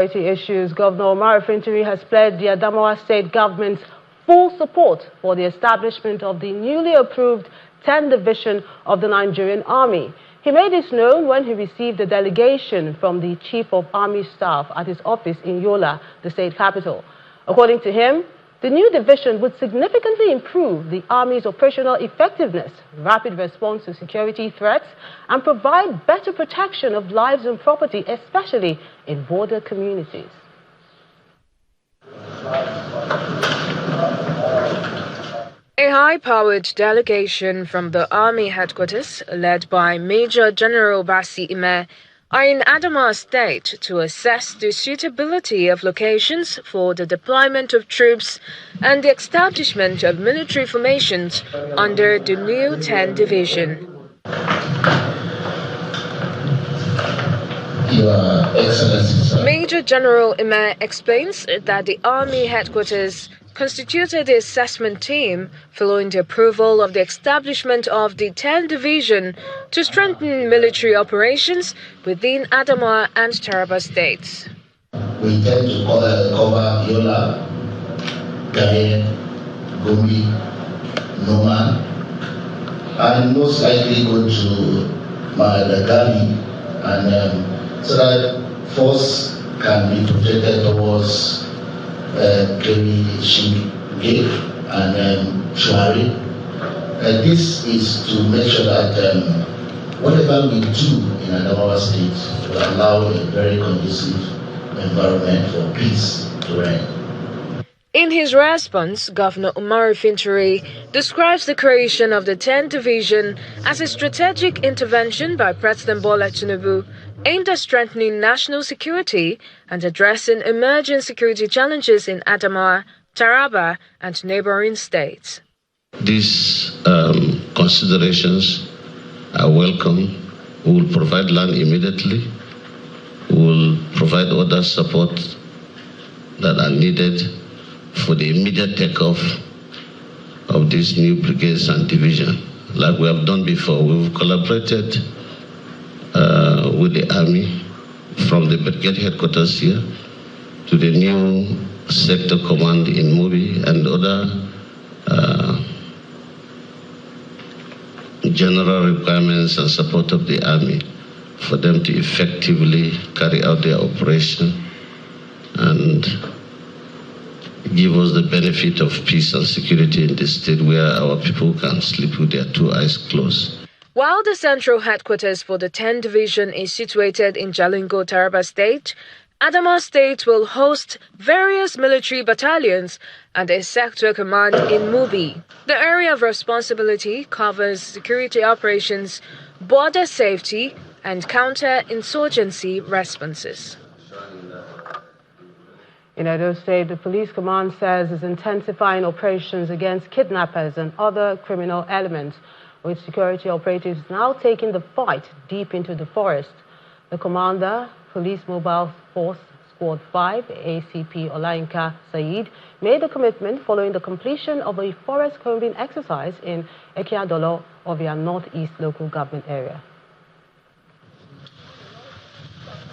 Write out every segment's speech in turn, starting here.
Issues, Governor Omar Fintiri has pledged the Adamawa state government's full support for the establishment of the newly approved 10th Division of the Nigerian Army. He made this known when he received a delegation from the Chief of Army Staff at his office in Yola, the state capital. According to him, the new division would significantly improve the Army's operational effectiveness, rapid response to security threats, and provide better protection of lives and property, especially in border communities. A high-powered delegation from the Army headquarters, led by Major General Basi Ime, are in Adamawa State to assess the suitability of locations for the deployment of troops and the establishment of military formations under the new 10th Division. Your Excellency, sir. Major General Ime explains that the Army headquarters constituted the assessment team following the approval of the establishment of the 10th Division to strengthen military operations within Adamawa and Taraba states. We intend to cover Yola, Ghanaian, Gombe, Noman, and most likely go to Madagali, and so that force can be projected towards Kemi Shingate and Shuari. This is to make sure that whatever we do in Adamawa State will allow a very conducive environment for peace to reign. In his response, Governor Omar Fintiri describes the creation of the 10th Division as a strategic intervention by President Bola Tinubu aimed at strengthening national security and addressing emerging security challenges in Adamawa, Taraba, and neighboring states. These considerations are welcome. We will provide land immediately. We will provide other support that are needed for the immediate takeoff of these new brigades and division. Like we have done before, we've collaborated with the Army from the brigade headquarters here to the new sector command in Mobi and other general requirements and support of the Army for them to effectively carry out their operation and give us the benefit of peace and security in the state where our people can sleep with their two eyes closed. While the central headquarters for the 10th Division is situated in Jalingo, Taraba State, Adamawa State will host various military battalions and a sector command in Mubi. The area of responsibility covers security operations, border safety, and counter-insurgency responses. In Edo State, the police command says is intensifying operations against kidnappers and other criminal elements, with security operatives now taking the fight deep into the forest. The commander, Police Mobile Force Squad 5, ACP Olainka Said, made the commitment following the completion of a forest combing exercise in Ekiadolo of their northeast local government area.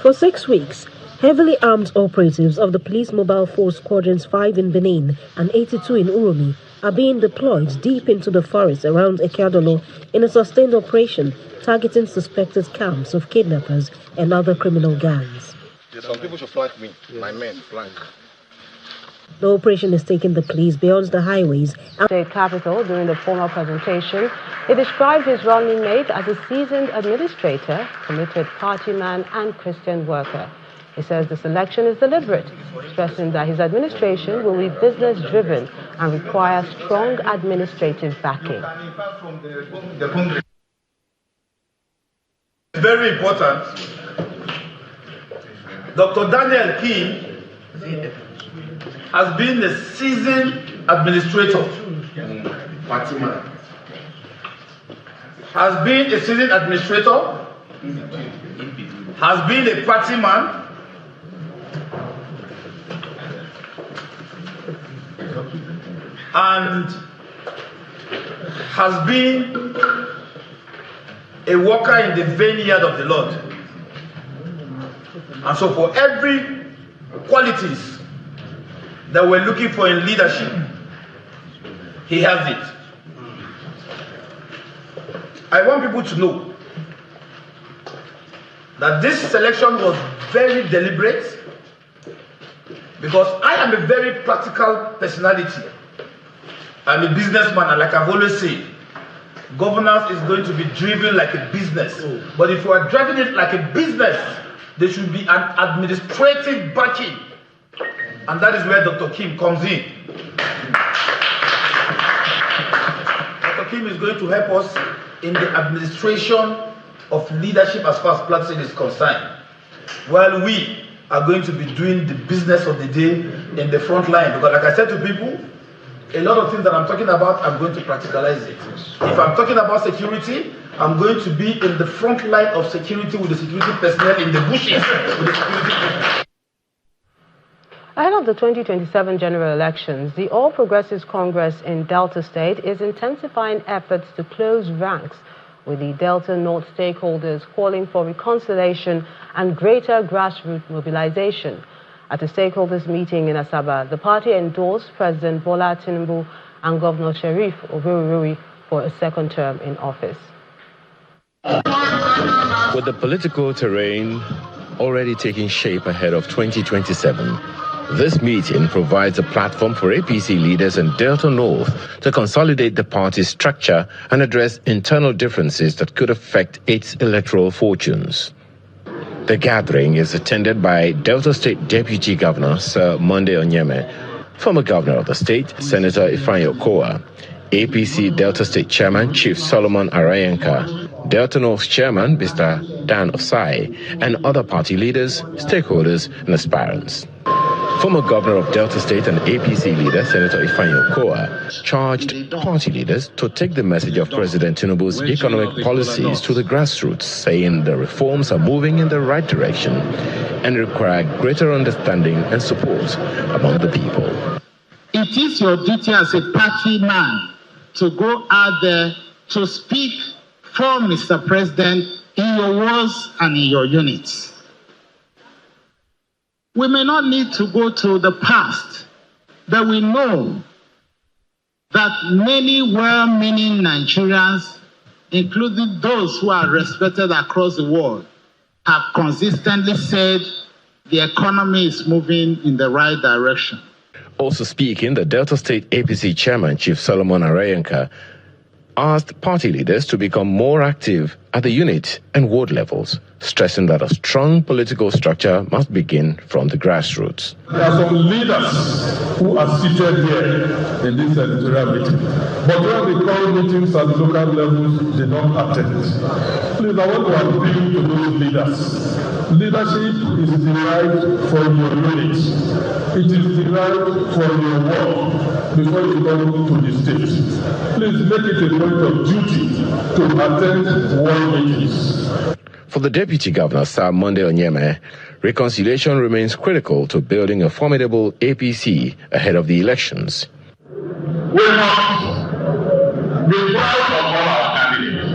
For 6 weeks, heavily armed operatives of the Police Mobile Force Squadrons 5 in Benin and 82 in Uromi are being deployed deep into the forest around Ekiadolo in a sustained operation targeting suspected camps of kidnappers and other criminal gangs. Some people should flank me, my men, flank. The operation is taking the police beyond the highways. State capital, during the formal presentation, he described his running mate as a seasoned administrator, committed party man and Christian worker. He says the selection is deliberate, stressing that his administration will be business-driven and require strong administrative backing. Very important. Dr. Daniel Kim has been a seasoned administrator. Has been a seasoned administrator. Has been a party man. And has been a worker in the vineyard of the Lord. And so for every qualities that we're looking for in leadership. He has it. I want people to know that this selection was very deliberate, because I am a very practical personality. I'm a businessman, and like I've always said, governance is going to be driven like a business. But if we are driving it like a business, there should be an administrative backing. And that is where Dr. Kim comes in. Dr. Kim is going to help us in the administration of leadership as far as Plateau is concerned, while we are going to be doing the business of the day in the front line. Because like I said to people, a lot of things that I'm talking about, I'm going to practicalize it. If I'm talking about security, I'm going to be in the front line of security with the security personnel in the bushes. With the security personnel. Ahead of the 2027 general elections, the All Progressives Congress in Delta State is intensifying efforts to close ranks, with the Delta North stakeholders calling for reconciliation and greater grassroots mobilization. At a stakeholders meeting in Asaba, the party endorsed President Bola Tinubu and Governor Sheriff Oberuri for a second term in office. With the political terrain already taking shape ahead of 2027, this meeting provides a platform for APC leaders in Delta North to consolidate the party's structure and address internal differences that could affect its electoral fortunes. The gathering is attended by Delta State Deputy Governor Sir Monday Onyeme, former governor of the state, Senator Ifeanyi Okowa, APC Delta State Chairman Chief Solomon Arayenka, Delta North Chairman Mr. Dan Osai, and other party leaders, stakeholders, and aspirants. Former governor of Delta State and APC leader Senator Ifeanyi Okowa charged party leaders to take the message of President Tinubu's economic policies to the grassroots, saying the reforms are moving in the right direction and require greater understanding and support among the people. It is your duty as a party man to go out there to speak for Mr. President in your wards and in your units. We may not need to go to the past, but we know that many well-meaning Nigerians, including those who are respected across the world, have consistently said the economy is moving in the right direction. Also speaking, the Delta State APC Chairman, Chief Solomon Arayenka, asked party leaders to become more active at the unit and ward levels, stressing that a strong political structure must begin from the grassroots. There are some leaders who are seated here in this editorial meeting, but when they call meetings at the local levels, they don't attend. Please, I want to appeal to those leaders. Leadership is derived from your unit. It is derived from your work before you come to the state. Please make it a point of duty to attend ward meetings. For the Deputy Governor, Sir Monday Onyeme, reconciliation remains critical to building a formidable APC ahead of the elections. We must be proud of all our candidates.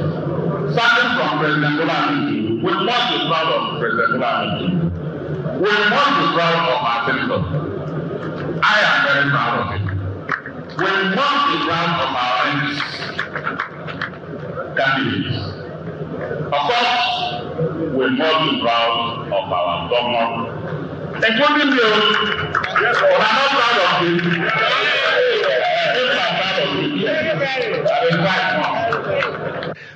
Starting from President Bola Tinubu, we must be proud of President Bola Tinubu. We must be proud of our senator. I am very proud of it. We must be proud of our candidates. Of course, we must be proud of our governor, including you. Yes, but I'm not proud of you.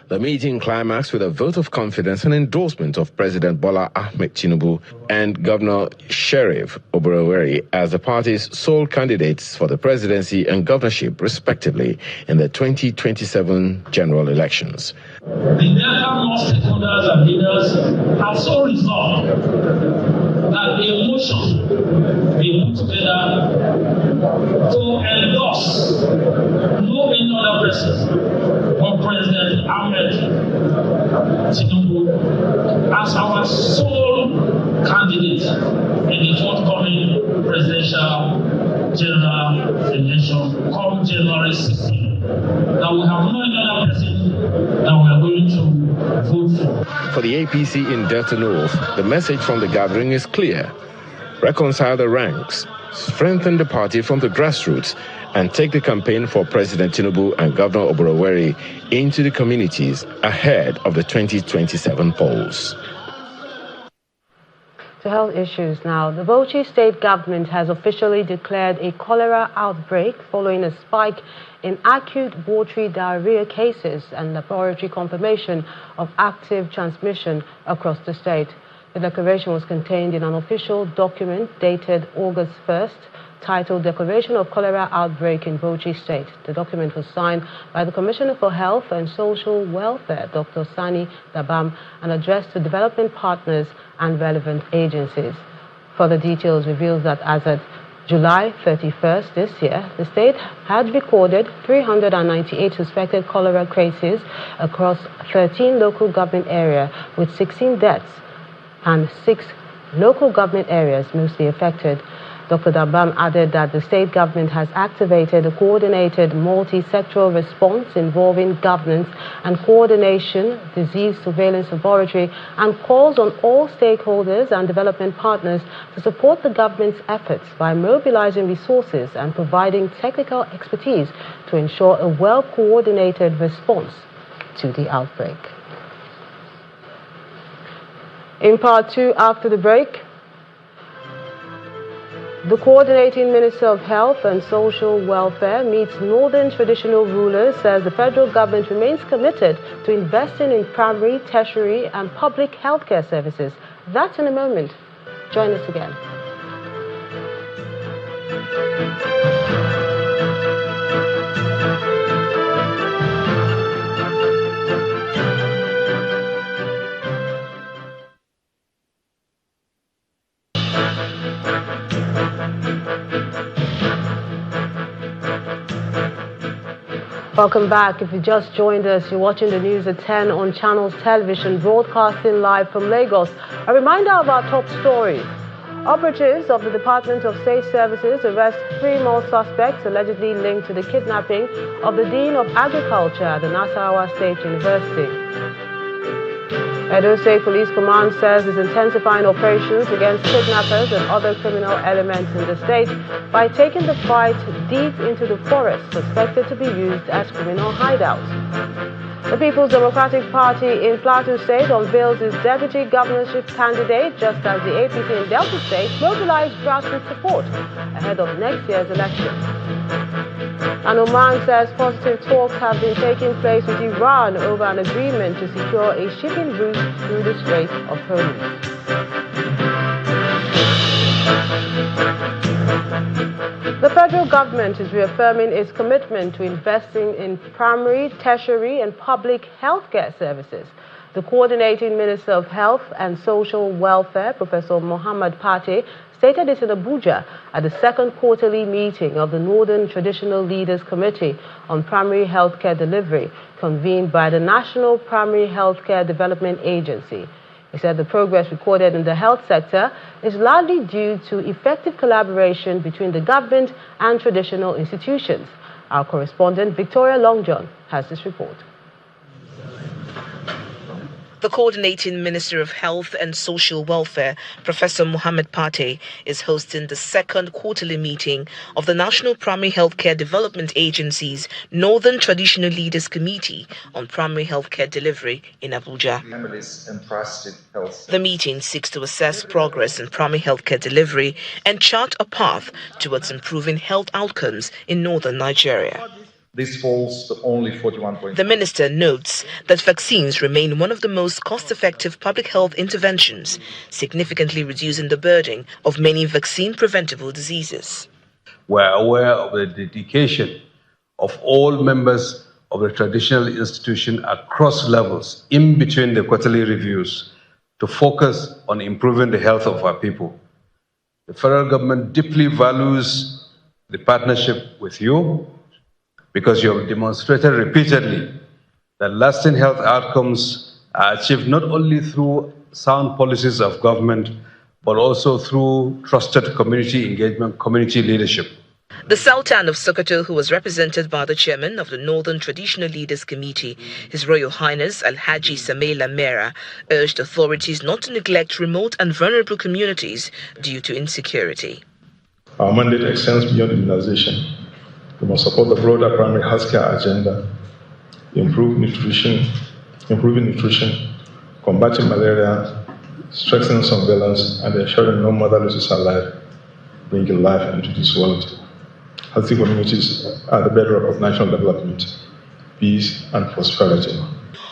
The meeting climaxed with a vote of confidence and endorsement of President Bola Ahmed Tinubu and Governor Sheriff Oberuri as the party's sole candidates for the presidency and governorship, respectively, in the 2027 general elections. The Delta North stakeholders and leaders have so resolved that the motion be put together to endorse no any other person but President Ahmed Tinubu as our sole candidate in the forthcoming presidential general election come January 16. That we have no other person that we are going to vote for. For the APC in Delta North, the message from the gathering is clear. reconcile the ranks, strengthen the party from the grassroots, and take the campaign for President Tinubu and Governor Oboroweri into the communities ahead of the 2027 polls. To health issues now, the Bauchi state government has officially declared a cholera outbreak following a spike in acute watery diarrhea cases and laboratory confirmation of active transmission across the state. The declaration was contained in an official document dated August 1st, titled Declaration of Cholera Outbreak in Bauchi State. The document was signed by the Commissioner for Health and Social Welfare, Dr. Sani Dabam, and addressed to development partners and relevant agencies. Further details reveals that as of July 31st this year, the state had recorded 398 suspected cholera cases across 13 local government areas, with 16 deaths and 6 local government areas mostly affected. Dr. Dabam added that the state government has activated a coordinated multi-sectoral response involving governance and coordination, disease surveillance laboratory, and calls on all stakeholders and development partners to support the government's efforts by mobilizing resources and providing technical expertise to ensure a well-coordinated response to the outbreak. In part 2, after the break, the Coordinating Minister of Health and Social Welfare meets Northern traditional rulers, says the federal government remains committed to investing in primary, tertiary and public healthcare services. That's in a moment. Join us again. Welcome back. If you just joined us, you're watching the news at 10 on Channels Television, broadcasting live from Lagos. A reminder of our top stories. Operatives of the Department of State Services arrest 3 more suspects allegedly linked to the kidnapping of the Dean of Agriculture at the Nasarawa State University. Edo State Police Command says it's intensifying operations against kidnappers and other criminal elements in the state by taking the fight deep into the forest suspected to be used as criminal hideouts. The People's Democratic Party in Plateau State unveils its deputy governorship candidate just as the APC in Delta State mobilized grassroots support ahead of next year's election. And Oman says positive talks have been taking place with Iran over an agreement to secure a shipping route through the Strait of Hormuz. The federal government is reaffirming its commitment to investing in primary, tertiary and public healthcare services. The Coordinating Minister of Health and Social Welfare, Professor Muhammad Pate, stated this in Abuja at the second quarterly meeting of the Northern Traditional Leaders Committee on Primary Healthcare Delivery, convened by the National Primary Healthcare Development Agency. He said the progress recorded in the health sector is largely due to effective collaboration between the government and traditional institutions. Our correspondent, Victoria Longjohn, has this report. The Coordinating Minister of Health and Social Welfare, Professor Muhammad Pate, is hosting the second quarterly meeting of the National Primary Healthcare Development Agency's Northern Traditional Leaders Committee on Primary Healthcare Delivery in Abuja. The meeting seeks to assess progress in primary healthcare delivery and chart a path towards improving health outcomes in northern Nigeria. This falls to only 41. The minister notes that vaccines remain one of the most cost-effective public health interventions, significantly reducing the burden of many vaccine-preventable diseases. We're aware of the dedication of all members of the traditional institution across levels in between the quarterly reviews to focus on improving the health of our people. The federal government deeply values the partnership with you, because you have demonstrated repeatedly that lasting health outcomes are achieved not only through sound policies of government, but also through trusted community engagement, community leadership. The Sultan of Sokoto, who was represented by the chairman of the Northern Traditional Leaders Committee, His Royal Highness Alhaji Samaila Mera, urged authorities not to neglect remote and vulnerable communities due to insecurity. Our mandate extends beyond immunization. We must support the broader primary healthcare agenda, improving nutrition, combating malaria, strengthening surveillance, and ensuring no mother loses her life, bringing life into this world. Healthy communities are the bedrock of national development, peace, and prosperity.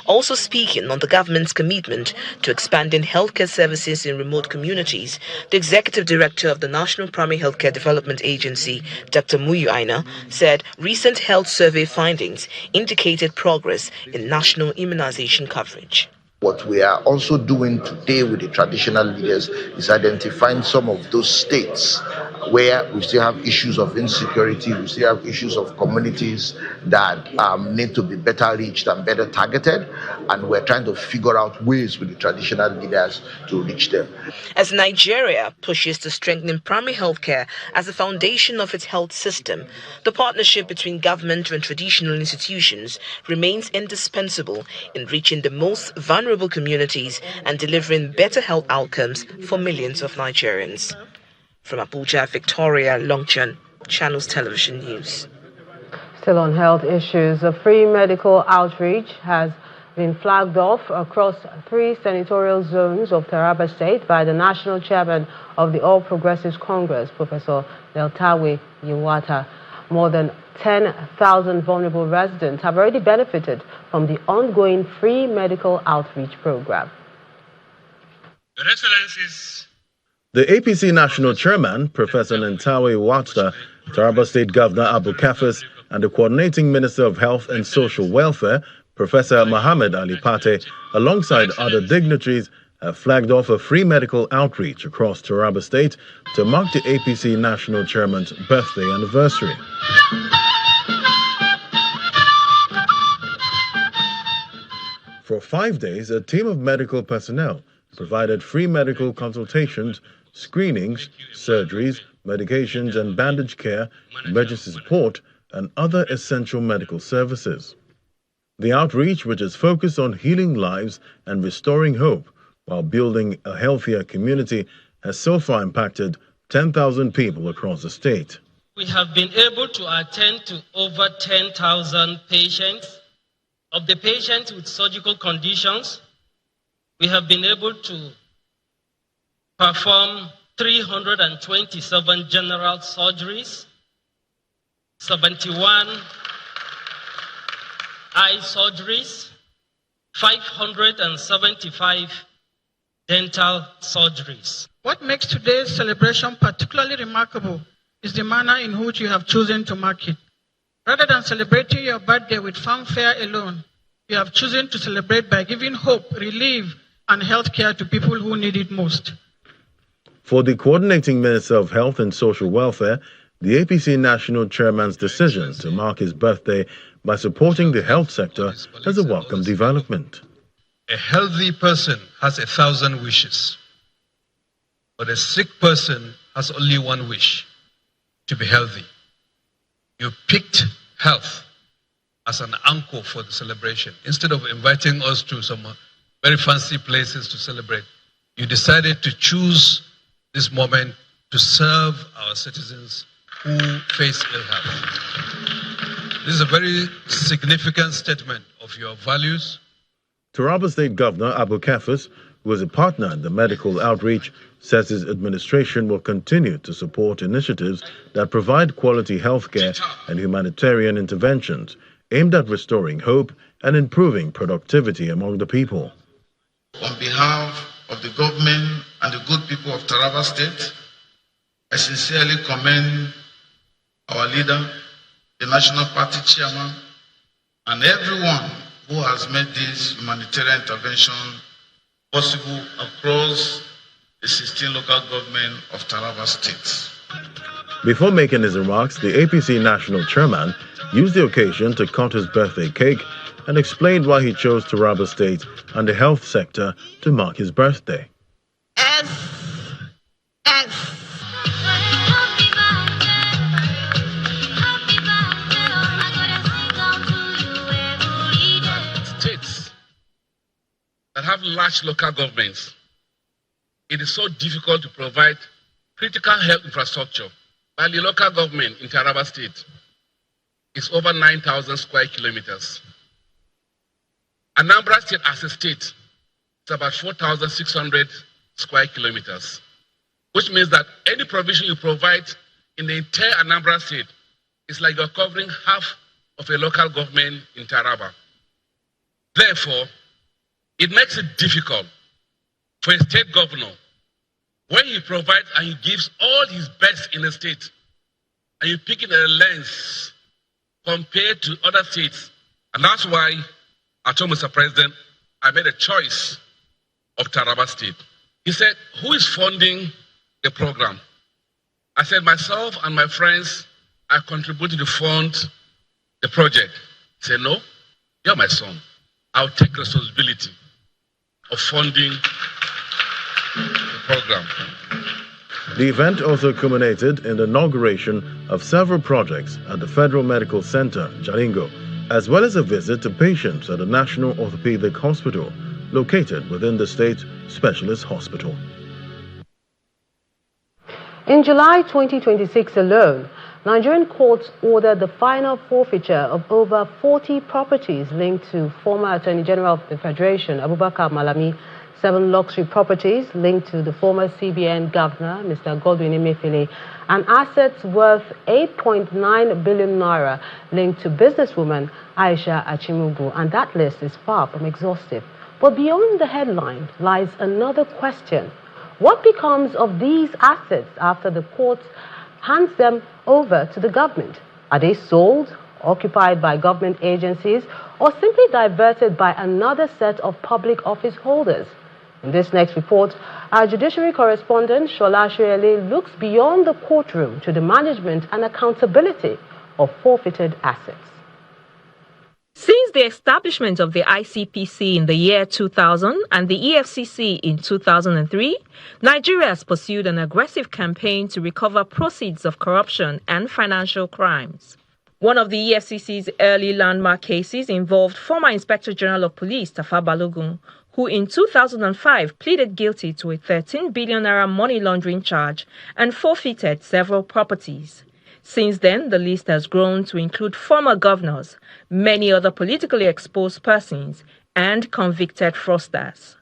Also speaking on the government's commitment to expanding healthcare services in remote communities, the executive director of the National Primary Healthcare Development Agency, Dr. Muyu Aina, said recent health survey findings indicated progress in national immunization coverage. What we are also doing today with the traditional leaders is identifying some of those states where we still have issues of insecurity, we still have issues of communities that need to be better reached and better targeted, and we're trying to figure out ways with the traditional leaders to reach them. As Nigeria pushes to strengthen primary health care as the foundation of its health system, the partnership between government and traditional institutions remains indispensable in reaching the most vulnerable communities and delivering better health outcomes for millions of Nigerians. From Abuja, Victoria Longchan, Channels Television News. Still on health issues, a free medical outreach has been flagged off across 3 senatorial zones of Taraba State by the national chairman of the All Progressives Congress, Professor Deltawe Yiwata. More than 10,000 vulnerable residents have already benefited from the ongoing free medical outreach program. Your Excellencies, the APC National Chairman, Professor Nentawe Watsa, Taraba State Governor Abu Kafis, and the Coordinating Minister of Health and Social Welfare, Professor Mohammed Ali Pate, alongside other dignitaries, have flagged off a free medical outreach across Taraba State to mark the APC National Chairman's birthday anniversary. For 5 days, a team of medical personnel provided free medical consultations, screenings, surgeries, medications and bandage care, emergency support, and other essential medical services. The outreach, which is focused on healing lives and restoring hope while building a healthier community, has so far impacted 10,000 people across the state. we have been able to attend to over 10,000 patients. Of the patients with surgical conditions, we have been able to perform 327 general surgeries, 71 eye surgeries, 575 dental surgeries. What makes today's celebration particularly remarkable is the manner in which you have chosen to mark it. Rather than celebrating your birthday with fanfare alone, you have chosen to celebrate by giving hope, relief, and health care to people who need it most. For the Coordinating Minister of Health and Social Welfare, the APC National Chairman's decision to mark his birthday by supporting the health sector is a welcome development. A healthy person has 1,000 wishes, but a sick person has only one wish: to be healthy. You picked health as an anchor for the celebration. Instead of inviting us to some very fancy places to celebrate, you decided to choose this moment to serve our citizens who face ill health. This is a very significant statement of your values. Taraba State Governor Abu Kafis, who is a partner in the medical outreach, says his administration will continue to support initiatives that provide quality health care and humanitarian interventions aimed at restoring hope and improving productivity among the people. On behalf of the government and the good people of Taraba State, I sincerely commend our leader, the National Party Chairman, and everyone who has made this humanitarian intervention possible across the 16 local government of Taraba State. Before making his remarks, the APC National Chairman used the occasion to cut his birthday cake and explained why he chose Taraba State and the health sector to mark his birthday. large local governments, it is so difficult to provide critical health infrastructure. While the local government in Taraba State is over 9,000 square kilometers. Anambra State as a state is about 4,600 square kilometers, which means that any provision you provide in the entire Anambra State is like you're covering half of a local government in Taraba. Therefore, it makes it difficult for a state governor when he provides and he gives all his best in a state, and you pick it at a lens compared to other states. And that's why I told Mr. President, I made a choice of Taraba State. He said, who is funding the program? I said, myself and my friends are contributing to fund the project. He said, no, you're my son. I'll take responsibility of funding the program. The event also culminated in the inauguration of several projects at the Federal Medical Center, Jalingo, as well as a visit to patients at the National Orthopedic Hospital, located within the state specialist hospital. In July 2026 alone, Nigerian courts ordered the final forfeiture of over 40 properties linked to former Attorney General of the Federation, Abubakar Malami, 7 luxury properties linked to the former CBN Governor, Mr. Godwin Emefiele, and assets worth 8.9 billion naira linked to businesswoman Aisha Achimugu. And that list is far from exhaustive. But beyond the headline lies another question. What becomes of these assets after the court hands them over to the government? Are they sold, occupied by government agencies, or simply diverted by another set of public office holders? In this next report, our judiciary correspondent, Shola Shoyele, looks beyond the courtroom to the management and accountability of forfeited assets. Since the establishment of the ICPC in the year 2000 and the EFCC in 2003, Nigeria has pursued an aggressive campaign to recover proceeds of corruption and financial crimes. One of the EFCC's early landmark cases involved former Inspector General of Police Tafa Balogun, who in 2005 pleaded guilty to a 13 billion naira money laundering charge and forfeited several properties. Since then, the list has grown to include former governors, many other politically exposed persons, and convicted fraudsters.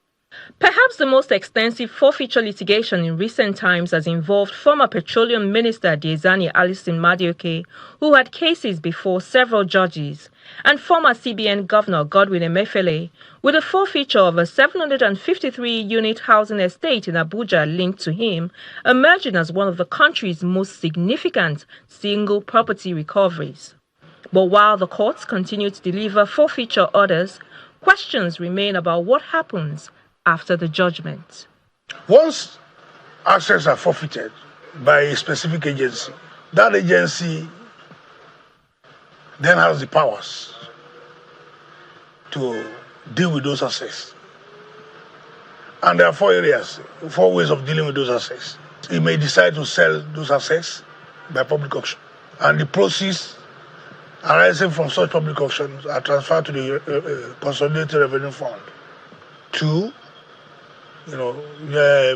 Perhaps the most extensive forfeiture litigation in recent times has involved former Petroleum Minister Diezani Alison Madioke, who had cases before several judges, and former CBN Governor Godwin Emefiele, with a forfeiture of a 753-unit housing estate in Abuja linked to him, emerging as one of the country's most significant single property recoveries. But while the courts continue to deliver forfeiture orders, questions remain about what happens after the judgment. Once assets are forfeited by a specific agency, that agency then has the powers to deal with those assets. And there are 4 areas, 4 ways of dealing with those assets. It may decide to sell those assets by public auction, and the proceeds arising from such public auctions are transferred to the Consolidated Revenue Fund. 2,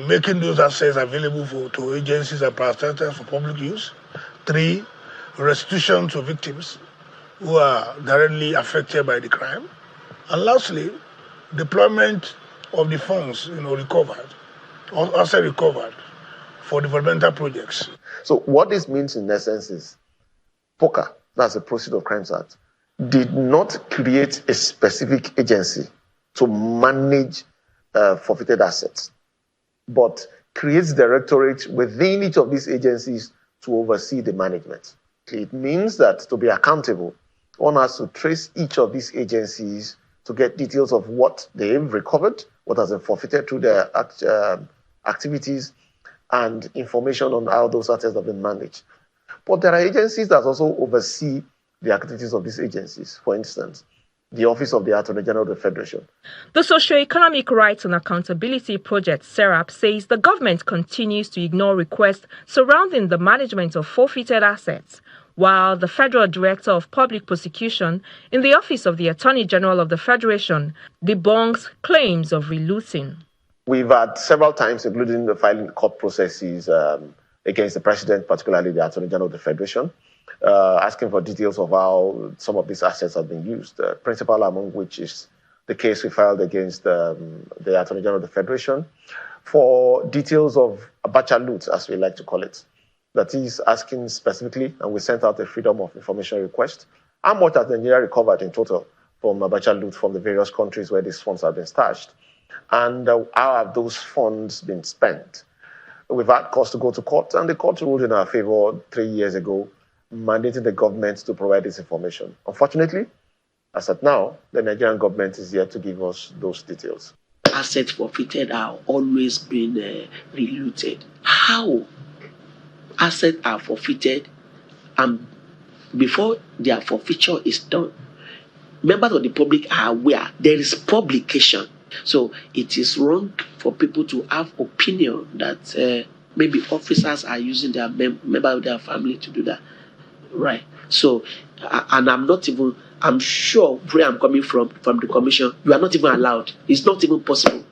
making those assets available to agencies and parastatals for public use. 3, restitution to victims who are directly affected by the crime. And lastly, deployment of the funds, recovered, or asset recovered for developmental projects. So what this means in essence is, POCA, that's the Proceeds of Crimes Act, did not create a specific agency to manage forfeited assets, but creates directorates within each of these agencies to oversee the management. It means that to be accountable, one has to trace each of these agencies to get details of what they've recovered, what has been forfeited through their activities, and information on how those assets have been managed. But there are agencies that also oversee the activities of these agencies. For instance, the Office of the Attorney General of the Federation. The Socio-Economic Rights and Accountability Project, SERAP, says the government continues to ignore requests surrounding the management of forfeited assets, while the Federal Director of Public Prosecution in the Office of the Attorney General of the Federation debunks claims of relooting. We've had several times, including the filing court processes against the President, particularly the Attorney General of the Federation, asking for details of how some of these assets have been used, principal among which is the case we filed against the Attorney General of the Federation for details of Abacha loot, as we like to call it. That is asking specifically, and we sent out a freedom of information request, how much has Nigeria recovered in total from Abacha loot from the various countries where these funds have been stashed, and how have those funds been spent. We've had cause to go to court, and the court ruled in our favor 3 years ago, mandating the government to provide this information. Unfortunately, as at now, the Nigerian government is yet to give us those details. Assets forfeited are always being relooted. How assets are forfeited, and before their forfeiture is done, members of the public are aware there is publication. So it is wrong for people to have opinion that maybe officers are using their member of their family to do that. Right. So, and I'm sure where I'm coming from the commission, you are not even allowed. It's not even possible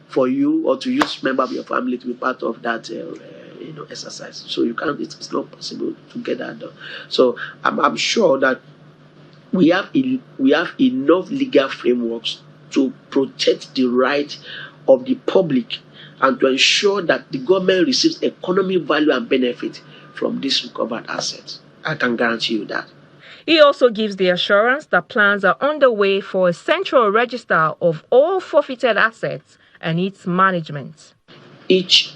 for you or to use member of your family to be part of that exercise. So you can't. It's not possible to get that done. So I'm sure that we have enough legal frameworks to protect the right of the public and to ensure that the government receives economic value and benefit from these recovered assets. I can guarantee you that. He also gives the assurance that plans are underway for a central register of all forfeited assets and its management. Each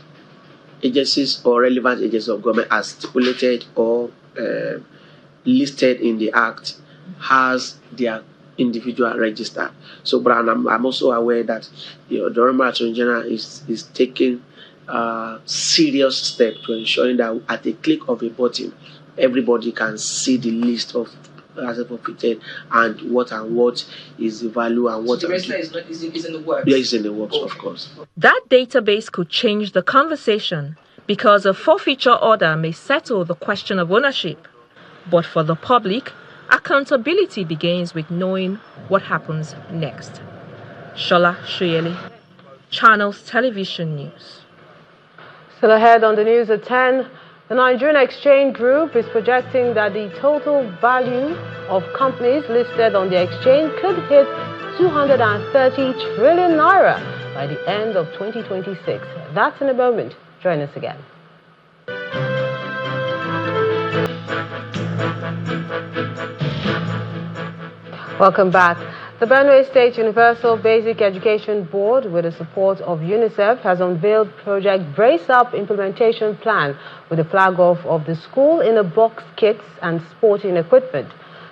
agencies or relevant agencies of government as stipulated or listed in the Act has their individual register. So, but I'm also aware that the Honorable Attorney General is taking serious steps to ensuring that at a click of a button, everybody can see the list of assets forfeited and what is the value and what. So the register is in the works. Yeah, it's in the works, of course. That database could change the conversation because a forfeiture order may settle the question of ownership. But for the public, accountability begins with knowing what happens next. Shola Shuyeli, Channels Television News. Still ahead on the news at 10, the Nigerian Exchange Group is projecting that the total value of companies listed on the exchange could hit 230 trillion naira by the end of 2026. That's in a moment. Join us again. Welcome back. The Benue State Universal Basic Education Board, with the support of UNICEF, has unveiled Project Brace Up implementation plan with the flag off of the school in a box kits and sporting equipment.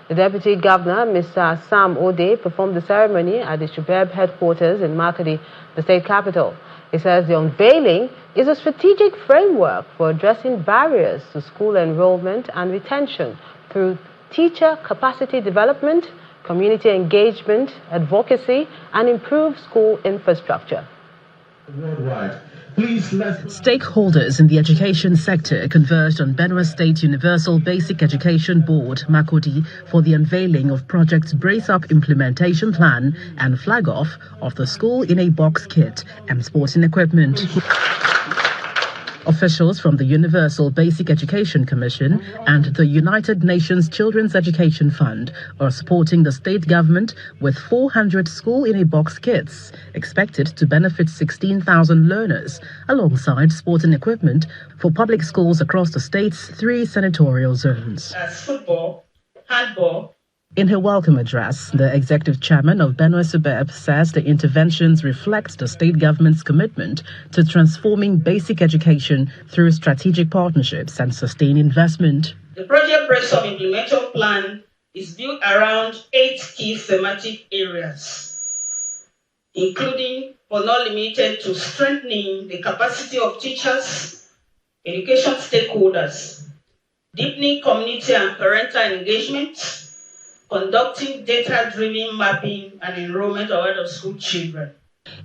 The Deputy Governor, Mr. Sam Ode, performed the ceremony at the Shubeb headquarters in Makadi, the state capital. He says the unveiling is a strategic framework for addressing barriers to school enrollment and retention through teacher capacity development, community engagement, advocacy, and improved school infrastructure. Worldwide. Stakeholders in the education sector converged on Benue State Universal Basic Education Board, Makodi, for the unveiling of Project Brace Up implementation plan and flag off of the school in a box kit and sporting equipment. Officials from the Universal Basic Education Commission and the United Nations Children's Education Fund are supporting the state government with 400 school-in-a-box kits, expected to benefit 16,000 learners, alongside sporting equipment for public schools across the state's 3 senatorial zones. As football, handball. In her welcome address, the executive chairman of Benue Subeb says the interventions reflect the state government's commitment to transforming basic education through strategic partnerships and sustained investment. The Project Brace Up implementation plan is built around 8 key thematic areas, including but not limited to strengthening the capacity of teachers, education stakeholders, deepening community and parental engagement, conducting data-driven mapping and enrollment of out-of-school children.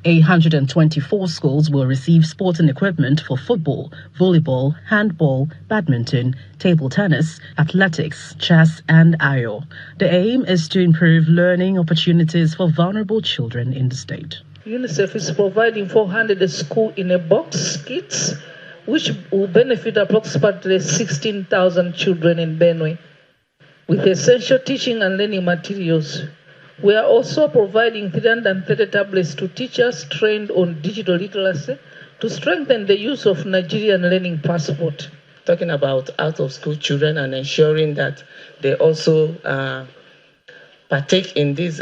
124 schools will receive sporting equipment for football, volleyball, handball, badminton, table tennis, athletics, chess, and ayo. The aim is to improve learning opportunities for vulnerable children in the state. UNICEF is providing 400 school-in-a-box kits, which will benefit approximately 16,000 children in Benue with essential teaching and learning materials. We are also providing 330 tablets to teachers trained on digital literacy to strengthen the use of Nigerian Learning Passport. Talking about out-of-school children and ensuring that they also partake in this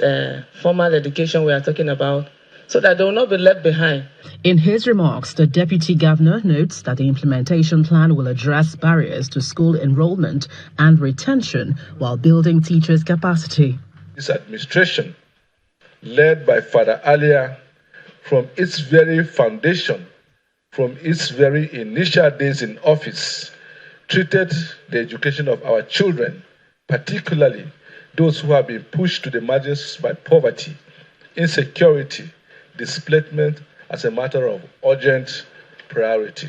formal education we are talking about, so that they will not be left behind. In his remarks, the Deputy Governor notes that the implementation plan will address barriers to school enrollment and retention while building teachers' capacity. This administration, led by Father Alia, from its very foundation, from its very initial days in office, treated the education of our children, particularly those who have been pushed to the margins by poverty, insecurity, displacement, as a matter of urgent priority.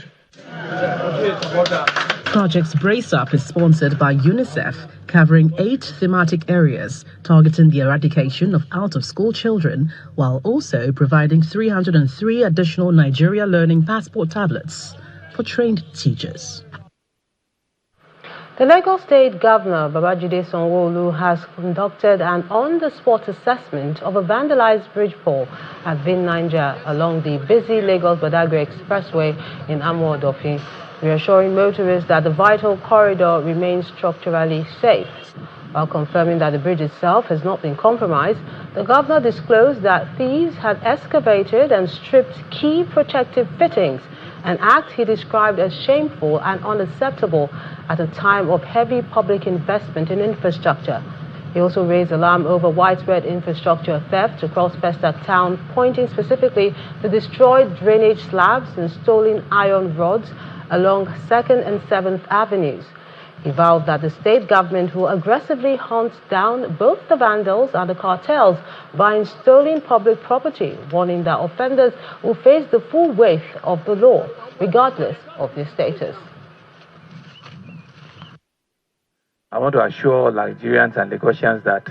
Project Brace Up is sponsored by UNICEF, covering 8 thematic areas, targeting the eradication of out-of-school children, while also providing 303 additional Nigeria Learning Passport tablets for trained teachers. The Lagos State Governor, Babajide Sanwo-Olu, has conducted an on-the-spot assessment of a vandalized bridge pole at Niger along the busy Lagos-Badagry Expressway in Amuodofi, reassuring motorists that the vital corridor remains structurally safe. While confirming that the bridge itself has not been compromised, the governor disclosed that thieves had excavated and stripped key protective fittings, an act he described as shameful and unacceptable at a time of heavy public investment in infrastructure. He also raised alarm over widespread infrastructure theft across Festac town, pointing specifically to destroyed drainage slabs and stolen iron rods along 2nd and 7th Avenues. He vowed that the state government will aggressively hunt down both the vandals and the cartels buying stolen public property, warning that offenders will face the full weight of the law, regardless of their status. I want to assure Nigerians and Lagosians that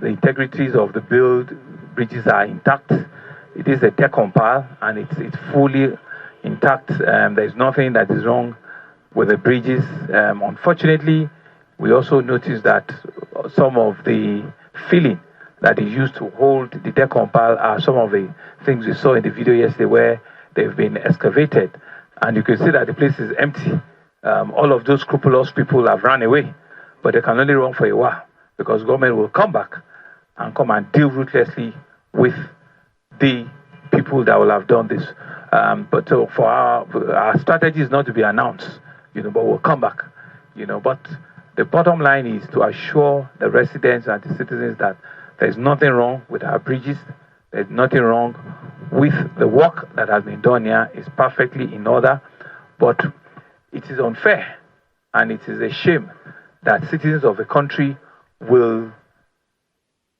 the integrities of the bridges are intact. It is a decompile and it's fully intact. There is nothing that is wrong with the bridges. Unfortunately, we also noticed that some of the filling that is used to hold the decompile are some of the things we saw in the video yesterday where they've been excavated. And you can see that the place is empty. All of those scrupulous people have run away, but they can only run for a while because government will come back and come and deal ruthlessly with the people that will have done this. But for our strategy is not to be announced, but we'll come back, But the bottom line is to assure the residents and the citizens that there's nothing wrong with our bridges. There's nothing wrong with the work that has been done here. It's perfectly in order, but it is unfair and it is a shame that citizens of a country will,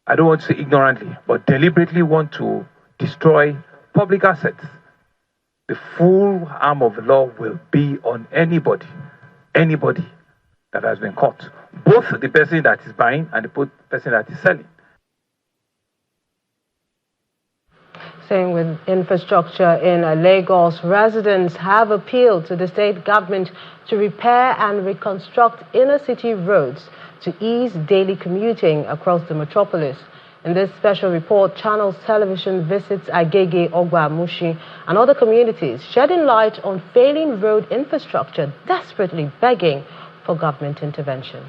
I don't want to say ignorantly, but deliberately want to destroy public assets. The full arm of the law will be on anybody that has been caught, both the person that is buying and the person that is selling. Same with infrastructure in Lagos, residents have appealed to the state government to repair and reconstruct inner city roads to ease daily commuting across the metropolis. In this special report, Channels Television visits Agege, Ogba, Mushi, and other communities, shedding light on failing road infrastructure, desperately begging for government intervention.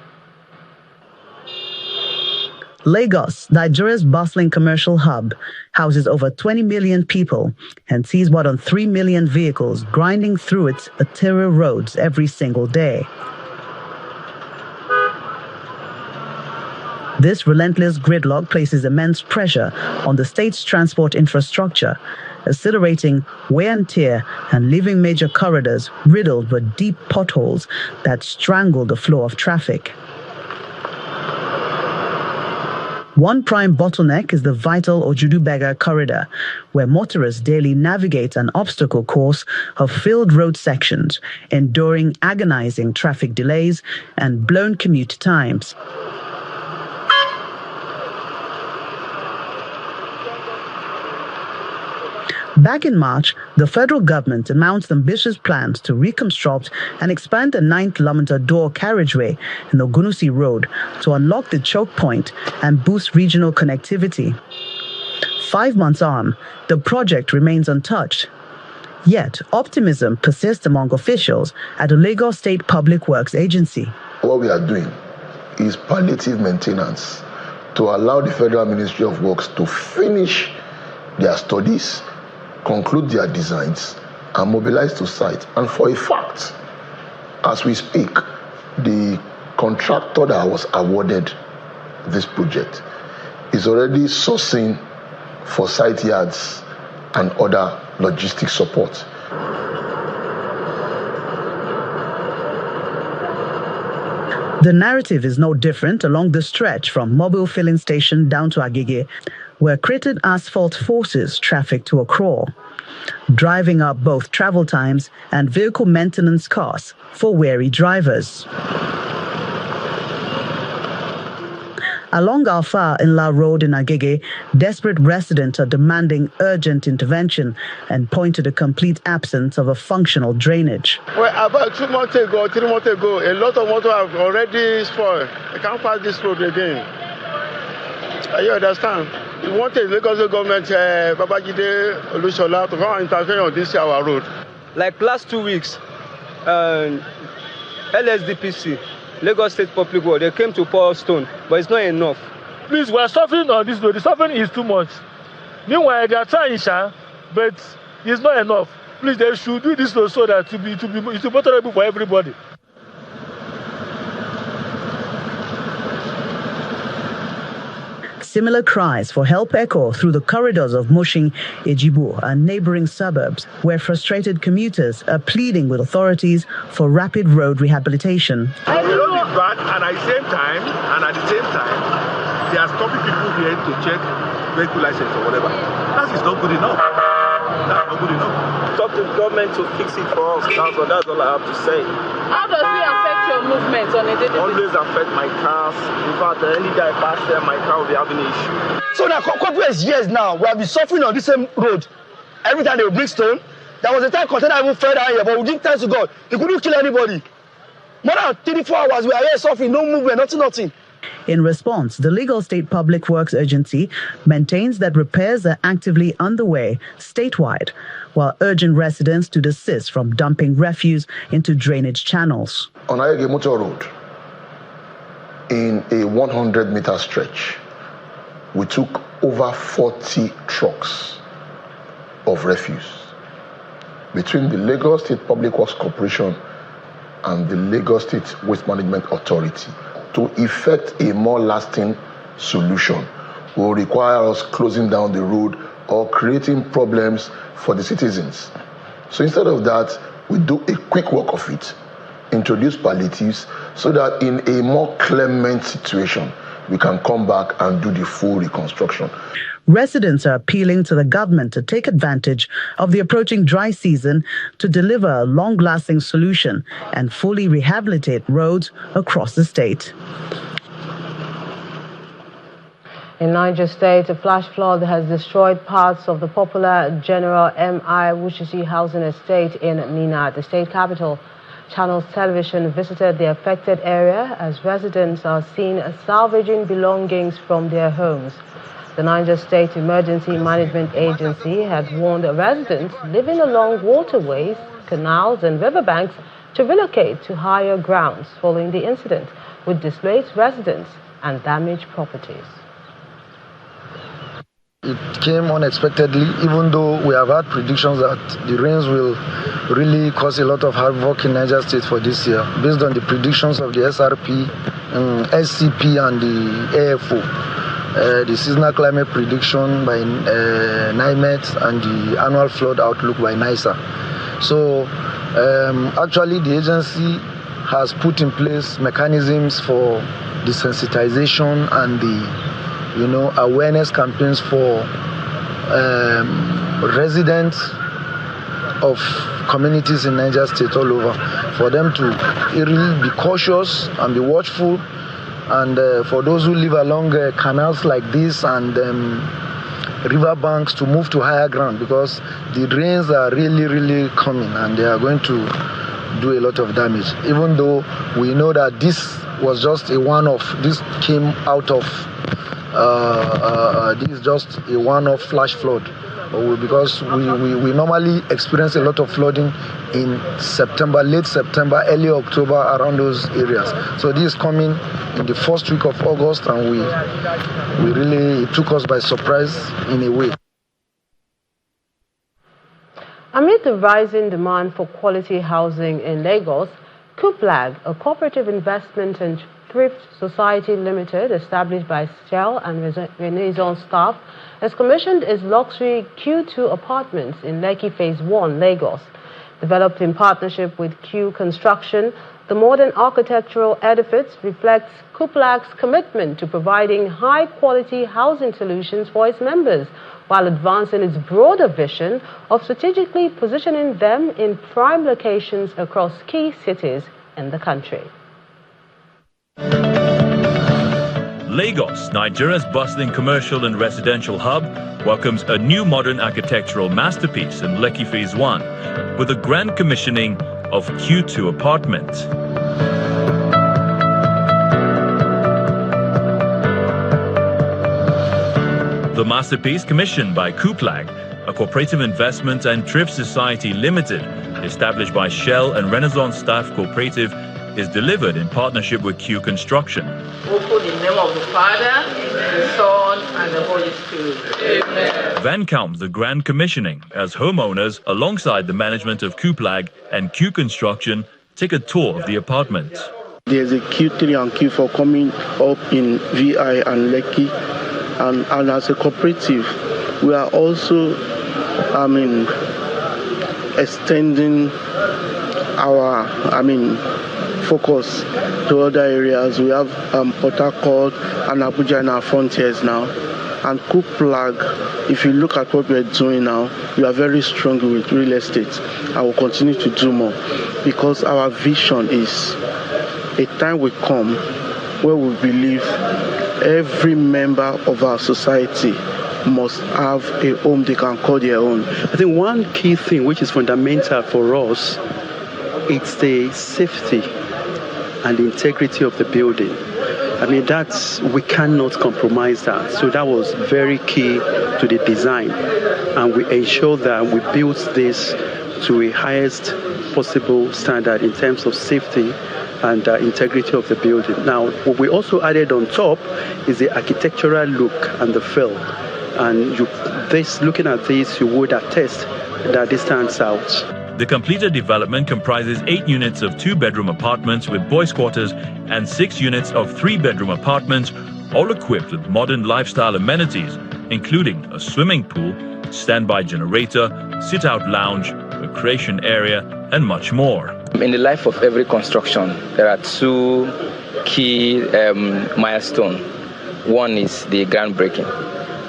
Lagos, Nigeria's bustling commercial hub, houses over 20 million people and sees more than 3 million vehicles grinding through its arterial roads every single day. This relentless gridlock places immense pressure on the state's transport infrastructure, accelerating wear and tear and leaving major corridors riddled with deep potholes that strangle the flow of traffic. One prime bottleneck is the vital Ojudu-Bega corridor, where motorists daily navigate an obstacle course of filled road sections, enduring agonizing traffic delays and blown commute times. Back in March, the federal government announced ambitious plans to reconstruct and expand the 9-kilometer door carriageway in the Ogunusi Road to unlock the choke point and boost regional connectivity. 5 months on, the project remains untouched. Yet, optimism persists among officials at the Lagos State Public Works Agency. What we are doing is palliative maintenance to allow the Federal Ministry of Works to finish their studies, conclude their designs, and mobilize to site. And for a fact, as we speak, the contractor that was awarded this project is already sourcing for site yards and other logistic support. The narrative is no different along the stretch from Mobile Filling Station down to Agege, where cratered asphalt forces traffic to a crawl, driving up both travel times and vehicle maintenance costs for wary drivers. Along Alfa Inla Road in Agege, desperate residents are demanding urgent intervention and point to the complete absence of a functional drainage. Well, about 3 months ago, a lot of motor have already spoiled. I can't pass this road again. You understand? We want the Lagos government, Babajide Olushola, to come and intervene on this our road. Like last 2 weeks, LSDPC, Lagos State Public Works, they came to pour stone, but it's not enough. Please, we are suffering on this road. The suffering is too much. Meanwhile, they are trying, but it's not enough. Please, they should do this road so that it's tolerable for everybody. Similar cries for help echo through the corridors of Mushin, Ejibo, and neighboring suburbs, where frustrated commuters are pleading with authorities for rapid road rehabilitation. The road is bad, and at the same time, they are stopping people here to check vehicle license or whatever. That is not good enough. That's not good enough. Talk to the government to fix it for us. That's all I have to say. How does it affect your movement on a daily basis? Always affect my cars. In fact, any day I pass there, my car will be having an issue. So now, couple of years now, we have been suffering on this same road. Every time they will bring stone. There was a time container even fell down here, but we give thanks to God. He couldn't kill anybody. More than 34 hours, we are here suffering, no movement, nothing. In response, the Lagos State Public Works Agency maintains that repairs are actively underway statewide, while urging residents to desist from dumping refuse into drainage channels. On Agege Motor Road, in a 100-meter stretch, we took over 40 trucks of refuse between the Lagos State Public Works Corporation and the Lagos State Waste Management Authority. To effect a more lasting solution will require us closing down the road or creating problems for the citizens. So instead of that, we do a quick work of it, introduce palliatives, so that in a more clement situation, we can come back and do the full reconstruction. Residents are appealing to the government to take advantage of the approaching dry season to deliver a long-lasting solution and fully rehabilitate roads across the state. In Niger State, a flash flood has destroyed parts of the popular General M.I. Wushishi housing estate in Mina, the state capital. Channels Television visited the affected area as residents are seen salvaging belongings from their homes. The Niger State Emergency Management Agency had warned residents living along waterways, canals and riverbanks to relocate to higher grounds following the incident with displaced residents and damaged properties. It came unexpectedly, even though we have had predictions that the rains will really cause a lot of havoc in Niger State for this year, based on the predictions of the SRP, SCP and the AFO. The seasonal climate prediction by NIMET and the annual flood outlook by NISA. So actually the agency has put in place mechanisms for desensitization and the awareness campaigns for residents of communities in Niger State all over, for them to really be cautious and be watchful, and for those who live along canals like this and river banks to move to higher ground, because the rains are really coming and they are going to do a lot of damage. Even though we know that this was just a one-off, this came out of this is just a one-off flash flood, because we normally experience a lot of flooding in September, late September, early October, around those areas. So this is coming in the first week of August, and we really, it took us by surprise in a way. Amid the rising demand for quality housing in Lagos, Kuplag, a cooperative investment and thrift society limited established by Shell and Renaissance staff, has commissioned its luxury Q2 apartments in Lekki Phase 1, Lagos. Developed in partnership with Q Construction, the modern architectural edifice reflects Kuplag's commitment to providing high-quality housing solutions for its members, while advancing its broader vision of strategically positioning them in prime locations across key cities in the country. Lagos, Nigeria's bustling commercial and residential hub, welcomes a new modern architectural masterpiece in Lekki Phase 1 with the grand commissioning of Q2 apartments. The masterpiece, commissioned by Kuplag, a cooperative investment and thrift society limited, established by Shell and Renaissance Staff Cooperative, is delivered in partnership with Q Construction. Open in the name of the Father, the Son, and the Holy Spirit. Amen. Then comes the grand commissioning, as homeowners, alongside the management of Kuplag and Q Construction, take a tour of the apartments. There's a Q3 and Q4 coming up in VI and Lekki. And as a cooperative, we are also, extending our, focus to other areas. We have Port Harcourt and Abuja in our frontiers now. And Kuplag, if you look at what we're doing now, we are very strong with real estate and will continue to do more, because our vision is a time will come where we believe every member of our society must have a home they can call their own. I think one key thing which is fundamental for us, it's the safety and the integrity of the building. We cannot compromise that. So that was very key to the design. And we ensured that we built this to a highest possible standard in terms of safety and integrity of the building. Now, what we also added on top is the architectural look and the feel. And looking at this, you would attest that this stands out. The completed development comprises 8 units of 2-bedroom apartments with boys' quarters and 6 units of 3-bedroom apartments, all equipped with modern lifestyle amenities, including a swimming pool, standby generator, sit-out lounge, recreation area, and much more. In the life of every construction, there are 2 key milestones. One is the groundbreaking,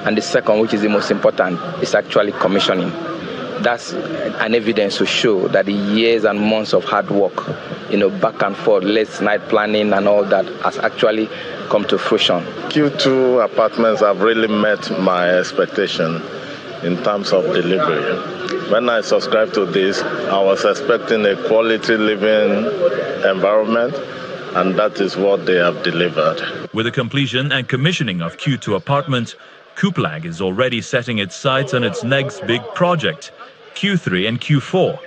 and the second, which is the most important, is actually commissioning. That's an evidence to show that the years and months of hard work, back and forth, late night planning and all that has actually come to fruition. Q2 apartments have really met my expectation in terms of delivery. When I subscribed to this, I was expecting a quality living environment, and that is what they have delivered. With the completion and commissioning of Q2 apartments, Kuplag is already setting its sights on its next big project, Q3 and Q4,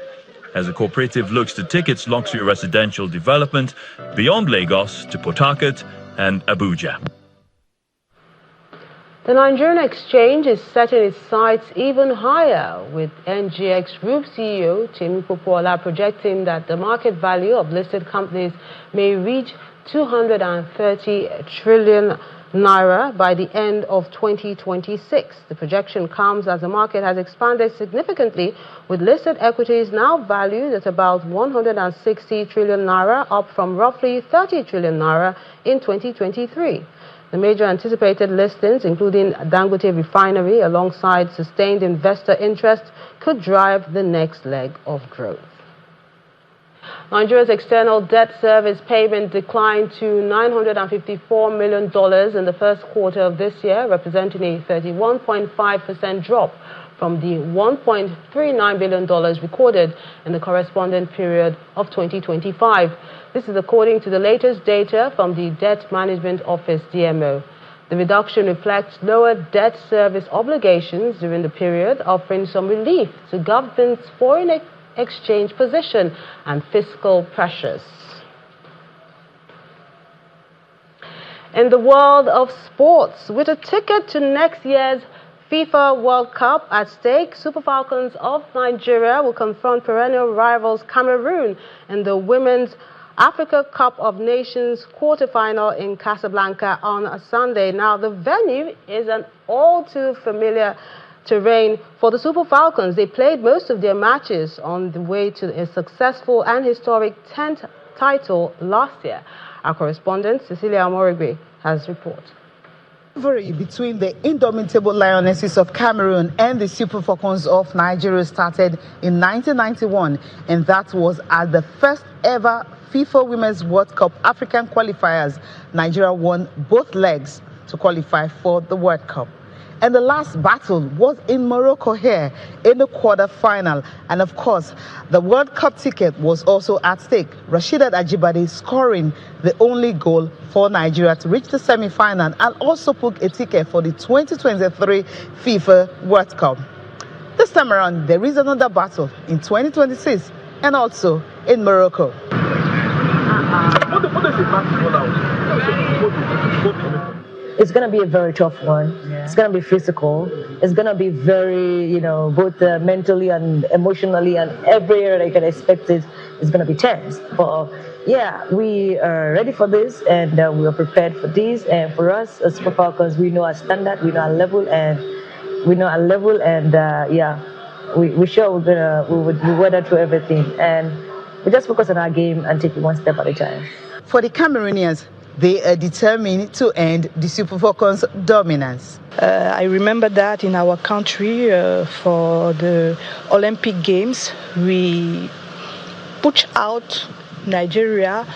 as the cooperative looks to take its luxury residential development beyond Lagos to Port Harcourt and Abuja. The Nigerian exchange is setting its sights even higher, with NGX Group CEO Timi Popola projecting that the market value of listed companies may reach 230 trillion naira by the end of 2026. The projection comes as the market has expanded significantly, with listed equities now valued at about 160 trillion naira, up from roughly 30 trillion naira in 2023. The major anticipated listings, including Dangote Refinery, alongside sustained investor interest, could drive the next leg of growth. Nigeria's external debt service payment declined to $954 million in the first quarter of this year, representing a 31.5% drop from the $1.39 billion recorded in the corresponding period of 2025. This is according to the latest data from the Debt Management Office, DMO. The reduction reflects lower debt service obligations during the period, offering some relief to government's foreign exchange position and fiscal pressures. In the world of sports, with a ticket to next year's FIFA World Cup at stake, Super Falcons of Nigeria will confront perennial rivals Cameroon in the Women's Africa Cup of Nations quarterfinal in Casablanca on a Sunday. Now, the venue is an all-too-familiar terrain for the Super Falcons. They played most of their matches on the way to a successful and historic 10th title last year. Our correspondent, Cecilia Morigwe, has reported. Between the indomitable Lionesses of Cameroon and the Super Falcons of Nigeria started in 1991, and that was at the first ever FIFA Women's World Cup African qualifiers. Nigeria won both legs to qualify for the World Cup. And the last battle was in Morocco here in the quarterfinal. And of course, the World Cup ticket was also at stake. Rasheedat Ajibade scoring the only goal for Nigeria to reach the semi-final and also book a ticket for the 2023 FIFA World Cup. This time around, there is another battle in 2026 and also in Morocco. It's going to be a very tough one. Yeah. It's going to be physical. It's going to be very, both mentally and emotionally and every area that you can expect it is going to be tense. But yeah, we are ready for this and we are prepared for this. And for us as Super Falcons, we know our standard, we know our level, we're sure we weather through everything. And we just focus on our game and take it one step at a time. For the Cameroonians, they are determined to end the Super Falcons' dominance. I remember that in our country for the Olympic Games, we put out Nigeria,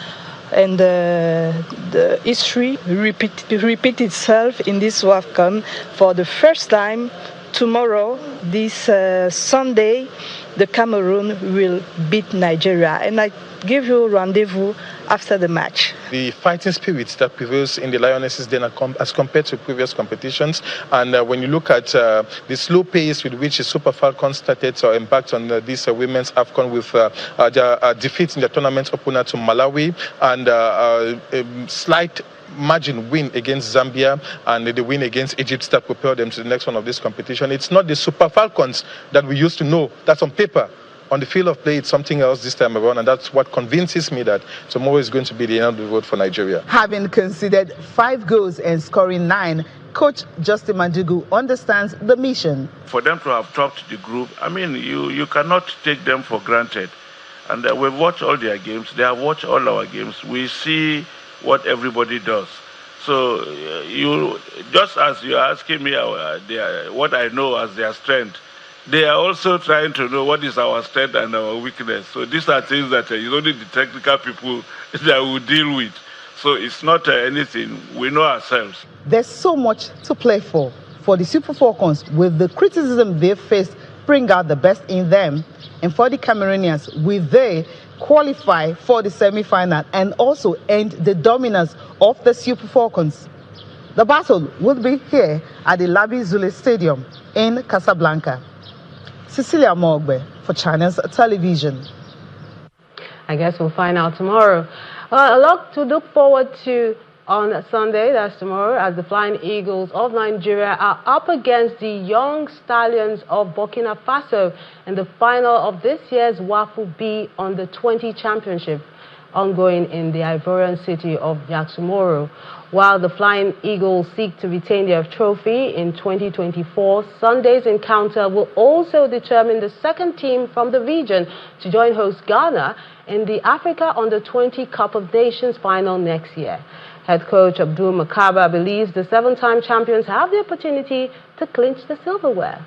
and the history repeat itself in this World Cup for the first time. Tomorrow, this Sunday, the Cameroon will beat Nigeria, and I give you a rendezvous after the match. The fighting spirit that prevails in the Lionesses then as compared to previous competitions, and when you look at the slow pace with which the Super Falcons started or embarked on this women's AFCON with their defeat in the tournament opener to Malawi and a slight margin win against Zambia and the win against Egypt that propelled them to the next one of this competition. It's not the Super Falcons that we used to know. That's on paper. On the field of play, it's something else this time around, and that's what convinces me that tomorrow is going to be the end of the road for Nigeria. Having conceded 5 goals and scoring 9, Coach Justin Madugu understands the mission. For them to have topped the group, you cannot take them for granted. And we've watched all their games. They have watched all our games. We see what everybody does. So you, just as you're asking me what I know as their strength, they are also trying to know what is our strength and our weakness. So these are things that it's only the technical people that will deal with. So it's not anything. We know ourselves. There's so much to play for the Super Falcons. With the criticism they faced, bring out the best in them. And for the Cameroonians, will they qualify for the semi-final and also end the dominance of the Super Falcons? The battle will be here at the Labi Zule Stadium in Casablanca. Cecilia Mogbe for Channels Television. I guess we'll find out tomorrow. A lot to look forward to on Sunday, that's tomorrow, as the Flying Eagles of Nigeria are up against the Young Stallions of Burkina Faso in the final of this year's WAFU B Under-20 Championship. ongoing in the Ivorian city of Yaksumoro. While the Flying Eagles seek to retain their trophy in 2024, Sunday's encounter will also determine the second team from the region to join host Ghana in the Africa Under-20 Cup of Nations final next year. Head coach Abdul Makaba believes the seven-time champions have the opportunity to clinch the silverware.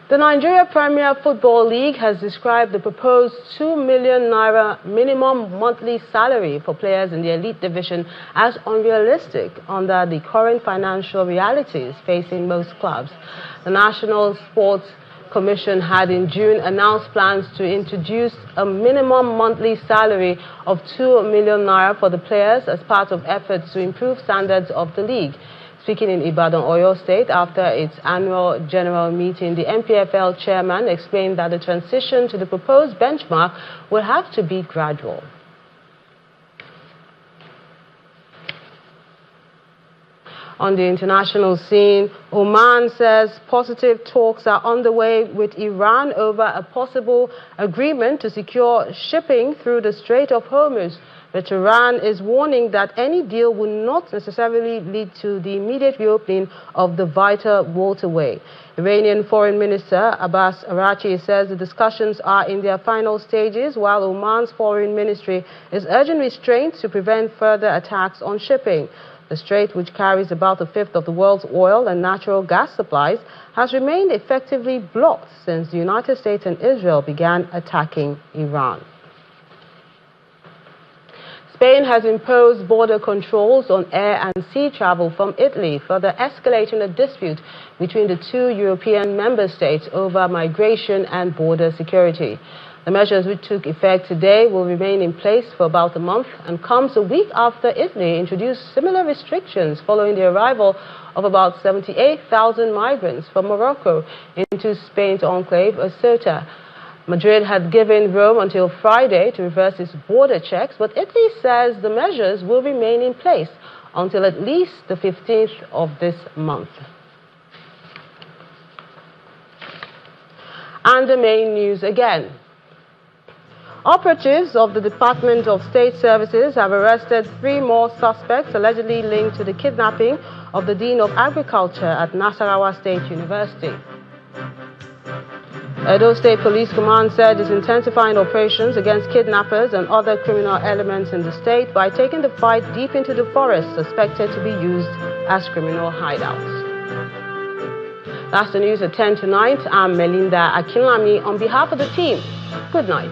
The Nigeria Premier Football League has described the proposed 2 million naira minimum monthly salary for players in the elite division as unrealistic under the current financial realities facing most clubs. The National Sports Commission had in June announced plans to introduce a minimum monthly salary of 2 million naira for the players as part of efforts to improve standards of the league. Speaking in Ibadan, Oyo State, after its annual general meeting, the MPFL chairman explained that the transition to the proposed benchmark will have to be gradual. On the international scene, Oman says positive talks are underway with Iran over a possible agreement to secure shipping through the Strait of Hormuz. But Iran is warning that any deal will not necessarily lead to the immediate reopening of the vital waterway. Iranian Foreign Minister Abbas Araghchi says the discussions are in their final stages, while Oman's Foreign Ministry is urging restraint to prevent further attacks on shipping. The strait, which carries about a fifth of the world's oil and natural gas supplies, has remained effectively blocked since the United States and Israel began attacking Iran. Spain has imposed border controls on air and sea travel from Italy, further escalating the dispute between the two European member states over migration and border security. The measures, which took effect today, will remain in place for about a month and comes a week after Italy introduced similar restrictions following the arrival of about 78,000 migrants from Morocco into Spain's enclave of Ceuta. Madrid had given Rome until Friday to reverse its border checks, but Italy says the measures will remain in place until at least the 15th of this month. And the main news again. Operatives of the Department of State Services have arrested 3 more suspects allegedly linked to the kidnapping of the Dean of Agriculture at Nasarawa State University. Edo State Police Command said it's intensifying operations against kidnappers and other criminal elements in the state by taking the fight deep into the forest suspected to be used as criminal hideouts. That's the news at 10 tonight. I'm Melinda Akinlami on behalf of the team. Good night.